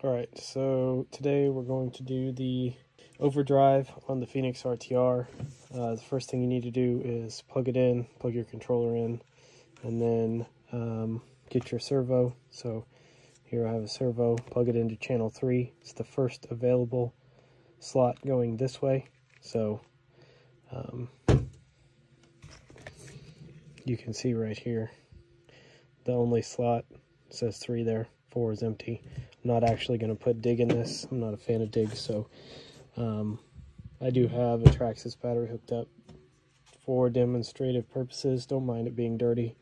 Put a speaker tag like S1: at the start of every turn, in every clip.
S1: Alright, so today we're going to do the overdrive on the Pheonix RTR. The first thing you need to do is plug it in, plug your controller in, and then get your servo. So here I have a servo, plug it into channel 3. It's the first available slot going this way. So you can see right here, the only slot says 3 there, 4 is empty. I'm not actually going to put dig in this. I'm not a fan of dig, so I do have a Traxxas battery hooked up for demonstrative purposes. Don't mind it being dirty.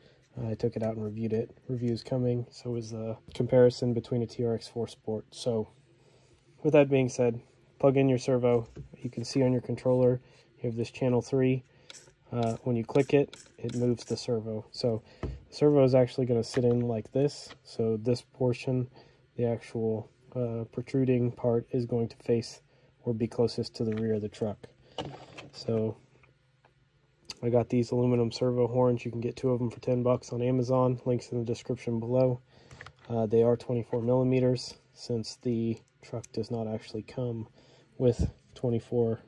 S1: I took it out and reviewed it. Review's coming. So is a comparison between a TRX4 Sport. So with that being said, plug in your servo. You can see on your controller you have this channel 3. When you click it, it moves the servo. So the servo is actually going to sit in like this. So this portion, the actual protruding part, is going to face or be closest to the rear of the truck. So I got these aluminum servo horns. You can get 2 of them for $10 on Amazon. Links in the description below. They are 24 millimeters, since the truck does not actually come with 24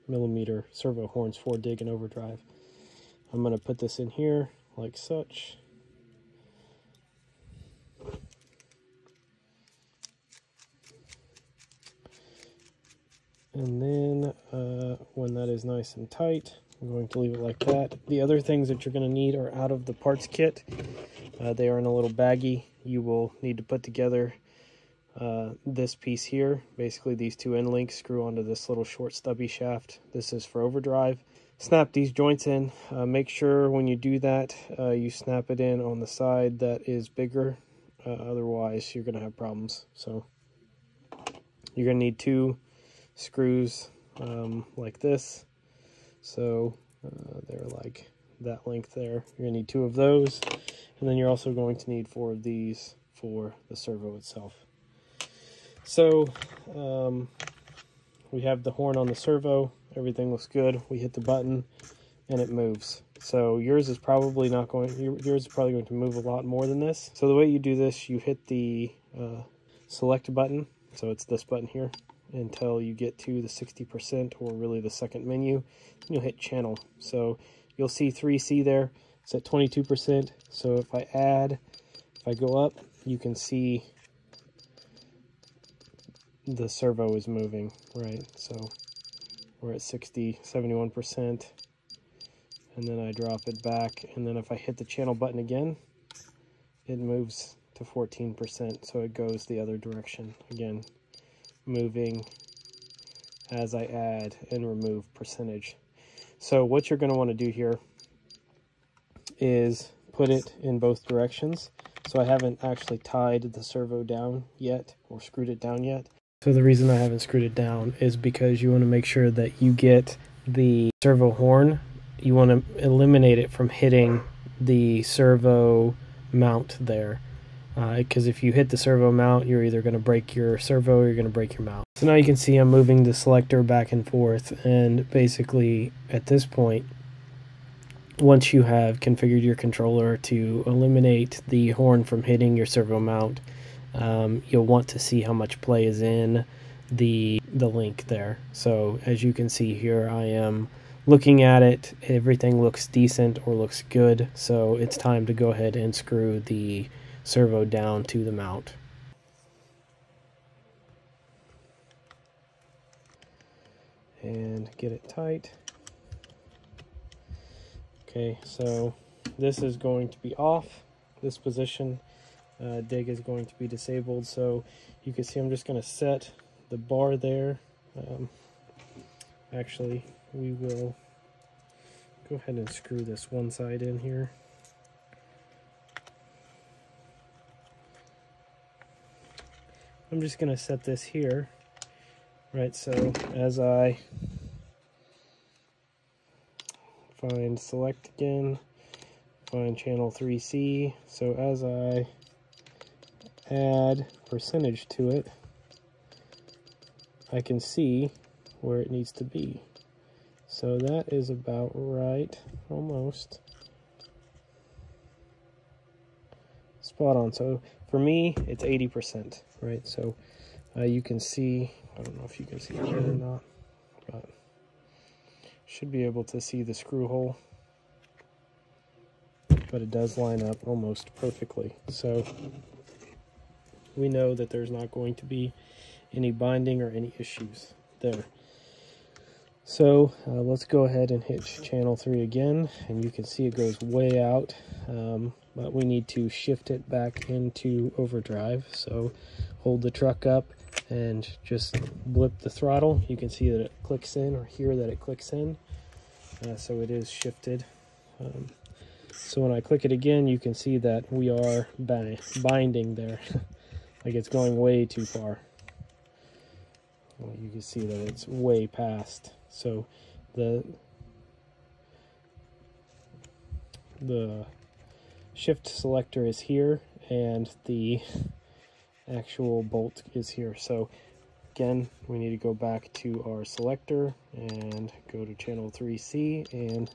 S1: millimeter servo horns for dig and overdrive. I'm going to put this in here like such. And then when that is nice and tight, I'm going to leave it like that. The other things that you're going to need are out of the parts kit. They are in a little baggie. You will need to put together this piece here. Basically, these 2 end links screw onto this little short stubby shaft. This is for overdrive. Snap these joints in. Make sure when you do that, you snap it in on the side that is bigger. Otherwise, you're going to have problems. So you're going to need 2 screws like this. So they're like that length there. You're going to need 2 of those. And then you're also going to need 4 of these for the servo itself. So we have the horn on the servo. Everything looks good. We hit the button and it moves. So yours is probably not going, yours is probably going to move a lot more than this. So the way you do this, you hit the select button. So it's this button here until you get to the 60%, or really the second menu. And you'll hit channel. So you'll see 3C there. It's at 22%. So if I go up, you can see the servo is moving, right? So we're at 71%, and then I drop it back, and then if I hit the channel button again, it moves to 14%, so it goes the other direction. Again, moving as I add and remove percentage. So what you're going to want to do here is put it in both directions. So I haven't actually tied the servo down yet, or screwed it down yet. So the reason I haven't screwed it down is because you want to make sure that you get the servo horn. You want to eliminate it from hitting the servo mount there. Because if you hit the servo mount, you're either going to break your servo or you're going to break your mount. So now you can see I'm moving the selector back and forth, and basically at this point, once you have configured your controller to eliminate the horn from hitting your servo mount, you'll want to see how much play is in the link there. So as you can see here, I am looking at it. Everything looks decent or looks good. So it's time to go ahead and screw the servo down to the mount. And get it tight. Okay, so this is going to be off, this position. Dig is going to be disabled, so you can see I'm just going to set the bar there. Actually, we will go ahead and screw this one side in here. I'm just going to set this here, right? So as I find select again, find channel 3C, so as I add percentage to it, I can see where it needs to be. So that is about right, almost. Spot on. So For me, it's 80%, right? So you can see, I don't know if you can see it here or not, but should be able to see the screw hole, but it does line up almost perfectly. So we know that there's not going to be any binding or any issues there. So let's go ahead and hit channel 3 again, and you can see it goes way out, but we need to shift it back into overdrive. So hold the truck up and just blip the throttle. You can see that it clicks in, or hear that it clicks in. So it is shifted. So when I click it again, you can see that we are binding there. Like it's going way too far. Well, you can see that it's way past. So the shift selector is here, and the actual bolt is here. So again, we need to go back to our selector and go to channel 3C, and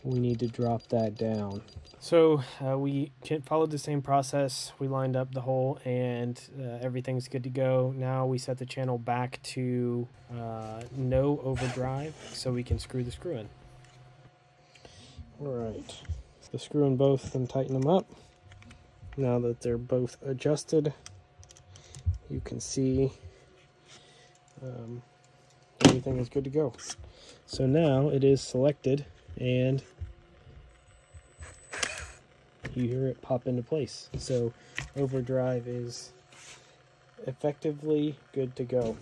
S1: we need to drop that down. So we followed the same process. We lined up the hole, and everything's good to go. Now we set the channel back to no overdrive, so we can screw the screw in. All right, so screw in both and tighten them up. Now that they're both adjusted, you can see everything is good to go. So now it is selected, and you hear it pop into place. So overdrive is effectively good to go.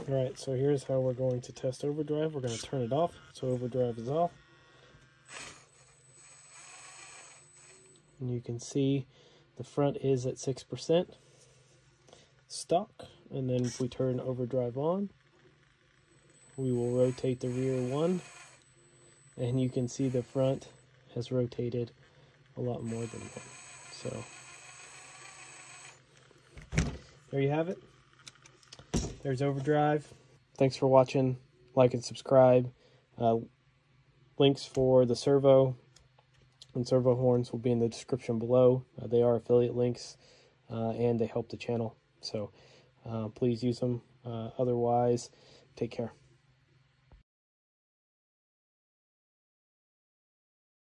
S1: Alright, so here's how we're going to test overdrive. We're going to turn it off. So overdrive is off. And you can see the front is at 6% stock. And then if we turn overdrive on, we will rotate the rear 1. And you can see the front has rotated a lot more than 1. So there you have it. There's overdrive. Thanks for watching. Like and subscribe. Links for the servo and servo horns will be in the description below. They are affiliate links, and they help the channel. So please use them. Otherwise, take care.